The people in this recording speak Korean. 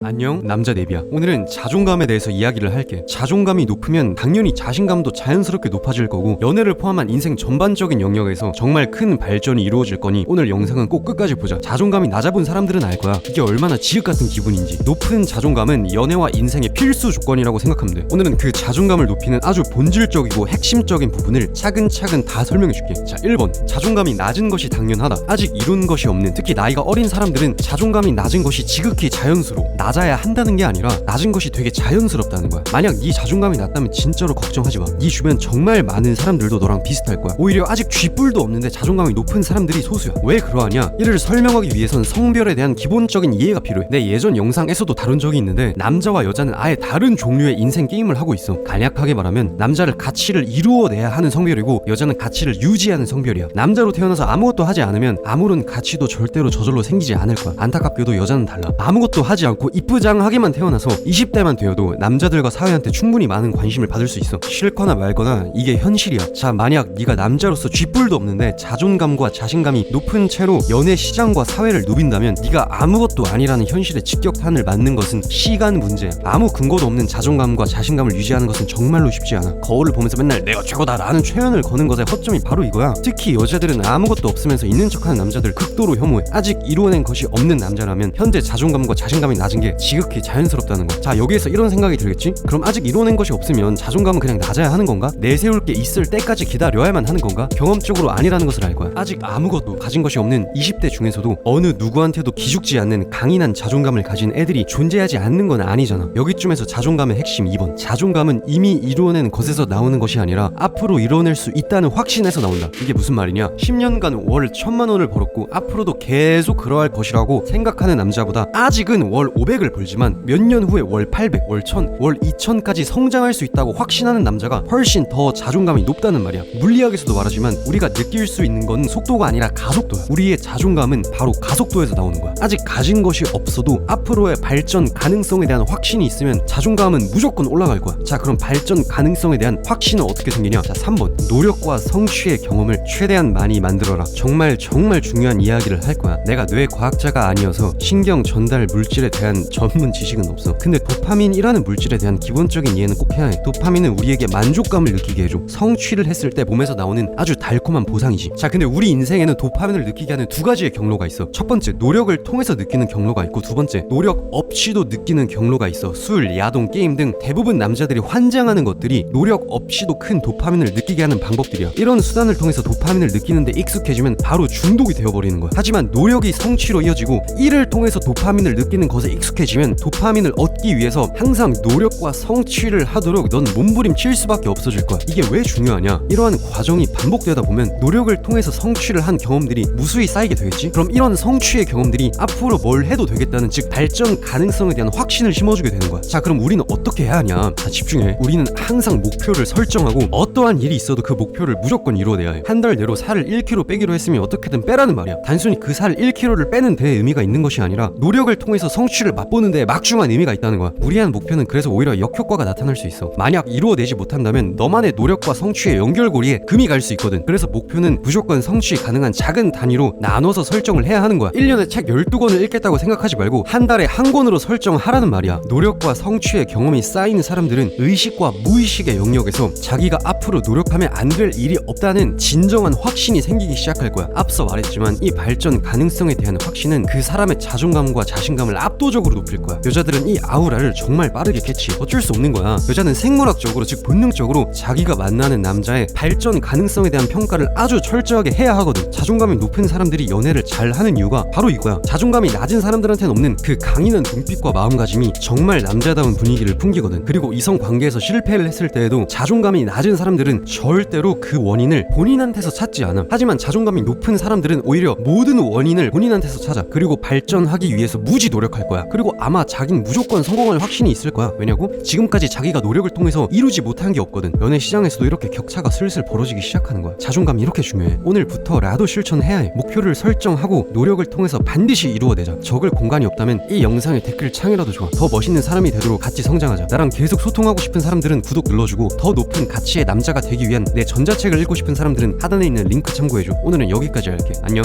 안녕, 남자 네비야. 오늘은 자존감에 대해서 이야기를 할게. 자존감이 높으면 당연히 자신감도 자연스럽게 높아질 거고, 연애를 포함한 인생 전반적인 영역에서 정말 큰 발전이 이루어질 거니 오늘 영상은 꼭 끝까지 보자. 자존감이 낮아본 사람들은 알 거야. 이게 얼마나 지읒 같은 기분인지. 높은 자존감은 연애와 인생의 필수 조건이라고 생각하면 돼. 오늘은 그 자존감을 높이는 아주 본질적이고 핵심적인 부분을 차근차근 다 설명해 줄게. 자, 1번. 자존감이 낮은 것이 당연하다. 아직 이룬 것이 없는, 특히 나이가 어린 사람들은 자존감이 낮은 것이 지극히 자연스러워. 낮아야 한다는 게 아니라 낮은 것이 되게 자연스럽다는 거야. 만약 네 자존감이 낮다면 진짜로 걱정하지 마. 네 주변 정말 많은 사람들도 너랑 비슷할 거야. 오히려 아직 쥐뿔도 없는데 자존감이 높은 사람들이 소수야. 왜 그러하냐? 이를 설명하기 위해선 성별에 대한 기본적인 이해가 필요해. 내 예전 영상에서도 다룬 적이 있는데, 남자와 여자는 아예 다른 종류의 인생 게임을 하고 있어. 간략하게 말하면 남자를 가치를 이루어내야 하는 성별이고, 여자는 가치를 유지하는 성별이야. 남자로 태어나서 아무것도 하지 않으면 아무런 가치도 절대로 저절로 생기지 않을 거야. 안타깝게도 여자는 달라. 아무것도 하지 않고 이쁘장하게만 태어나서 20대만 되어도 남자들과 사회한테 충분히 많은 관심을 받을 수 있어. 싫거나 말거나 이게 현실이야. 자, 만약 네가 남자로서 쥐뿔도 없는데 자존감과 자신감이 높은 채로 연애 시장과 사회를 누빈다면 네가 아무것도 아니라는 현실에 직격탄을 맞는 것은 시간 문제야. 아무 근거도 없는 자존감과 자신감을 유지하는 것은 정말로 쉽지 않아. 거울을 보면서 맨날 내가 최고다 라는 최면을 거는 것의 허점이 바로 이거야. 특히 여자들은 아무것도 없으면서 있는 척하는 남자들 극도로 혐오해. 아직 이루어낸 것이 없는 남자라면 현재 자존감과 자신감이 낮은 게 지극히 자연스럽다는 거야. 자, 여기에서 이런 생각이 들겠지? 그럼 아직 이뤄낸 것이 없으면 자존감은 그냥 낮아야 하는 건가? 내세울 게 있을 때까지 기다려야만 하는 건가? 경험적으로 아니라는 것을 알 거야. 아직 아무것도 가진 것이 없는 20대 중에서도 어느 누구한테도 기죽지 않는 강인한 자존감을 가진 애들이 존재하지 않는 건 아니잖아. 여기쯤에서 자존감의 핵심 2번. 자존감은 이미 이루어낸 것에서 나오는 것이 아니라 앞으로 이뤄낼 수 있다는 확신에서 나온다. 이게 무슨 말이냐? 10년간 월 1,000만 원을 벌었고 앞으로도 계속 그러할 것이라고 생각하는 남자보다 아직은 월 500을 벌지만 몇 년 후에 월 800, 월 1000, 월 2000까지 성장할 수 있다고 확신하는 남자가 훨씬 더 자존감이 높다는 말이야. 물리학에서도 말하지만 우리가 느낄 수 있는 건 속도가 아니라 가속도야. 우리의 자존감은 바로 가속도에서 나오는 거야. 아직 가진 것이 없어도 앞으로의 발전 가능성에 대한 확신이 있으면 자존감은 무조건 올라갈 거야. 자, 그럼 발전 가능성에 대한 확신은 어떻게 생기냐? 자, 3번. 노력과 성취의 경험을 최대한 많이 만들어라. 정말 중요한 이야기를 할 거야. 내가 뇌과학자가 아니어서 신경 전달 물질에 대한 전문 지식은 없어. 근데 도파민이라는 물질에 대한 기본적인 이해는 꼭 해야 해. 도파민은 우리에게 만족감을 느끼게 해줘. 성취를 했을 때 몸에서 나오는 아주 달콤한 보상이지. 자, 근데 우리 인생에는 도파민을 느끼게 하는 두 가지의 경로가 있어. 첫 번째, 노력을 통해서 느끼는 경로가 있고, 두 번째, 노력 없이도 느끼는 경로가 있어. 술, 야동, 게임 등 대부분 남자들이 환장하는 것들이 노력 없이도 큰 도파민을 느끼게 하는 방법들이야. 이런 수단을 통해서 도파민을 느끼는데 익숙해지면 바로 중독이 되어버리는 거야. 하지만 노력이 성취로 이어지고 이를 통해서 도파민을 느끼는 것에 익숙해지면 도파민을 얻기 위해서 항상 노력과 성취를 하도록 넌 몸부림칠 수밖에 없어질 거야. 이게 왜 중요하냐? 이러한 과정이 반복되다 보면 노력을 통해서 성취를 한 경험들이 무수히 쌓이게 되겠지? 그럼 이런 성취의 경험들이 앞으로 뭘 해도 되겠다는, 즉 발전 가능성에 대한 확신을 심어주게 되는 거야. 자, 그럼 우리는 어떻게 해야 하냐? 자, 집중해. 우리는 항상 목표를 설정하고 어떠한 일이 있어도 그 목표를 무조건 이루어내야 해. 한 달 내로 살을 1kg 빼기로 했으면 어떻게든 빼라는 말이야. 단순히 그 살 1kg를 빼는 데에 의미가 있는 것이 아니라 노력을 통해서 성취를 맛보는 데에 막중한 의미가 있다는 거야. 무리한 목표는 그래서 오히려 역효과가 나타날 수 있어. 만약 이루어내지 못한다면 너만의 노력과 성취의 연결고리에 금이 갈 수 있거든. 그래서 목표는 무조건 성취 가능한 작은 단위로 나눠서 설정을 해야 하는 거야. 1년에 책 12권을 읽겠다고 생각하지 말고 한 달에 한 권으로 설정하라는 말이야. 노력과 성취의 경험이 쌓이는 사람들은 의식과 무의식의 영역에서 자기가 앞으로 노력하면 안 될 일이 없다는 진정한 확신이 생기기 시작할 거야. 앞서 말했지만 이 발전 가능성에 대한 확신은 그 사람의 자존감과 자신감을 압도적으로 높일 거야. 여자들은 이 아우라를 정말 빠르게 캐치. 어쩔 수 없는 거야. 여자는 생물학적으로, 즉 본능적으로 자기가 만나는 남자의 발전 가능성에 대한 평가를 아주 철저하게 해야 하거든. 자존감이 높은 사람들이 연애를 잘 하는 이유가 바로 이거야. 자존감이 낮은 사람들한테는 없는 그 강인한 눈빛과 마음가짐이 정말 남자다운 분위기를 풍기거든. 그리고 이성 관계에서 실패를 했을 때에도 자존감이 낮은 사람들은 절대로 그 원인을 본인한테서 찾지 않아. 하지만 자존감이 높은 사람들은 오히려 모든 원인을 본인한테서 찾아. 그리고 발전하기 위해서 무지 노력할 거야. 그리고 아마 자긴 무조건 성공할 확신이 있을 거야. 왜냐고? 지금까지 자기가 노력을 통해서 이루지 못한 게 없거든. 연애 시장에서도 이렇게 격차가 슬슬 벌어지기 시작하는 거야. 자존감이 이렇게 중요해. 오늘부터라도 실천해야 해. 목표를 설정하고 노력을 통해서 반드시 이루어내자. 적을 공간이 없다면 이 영상에 댓글 창이라도 좋아. 더 멋있는 사람이 되도록 같이 성장하자. 나랑 계속 소통하고 싶은 사람들은 구독 눌러주고, 더 높은 가치의 남자가 되기 위한 내 전자책을 읽고 싶은 사람들은 하단에 있는 링크 참고해줘. 오늘은 여기까지 할게. 안녕.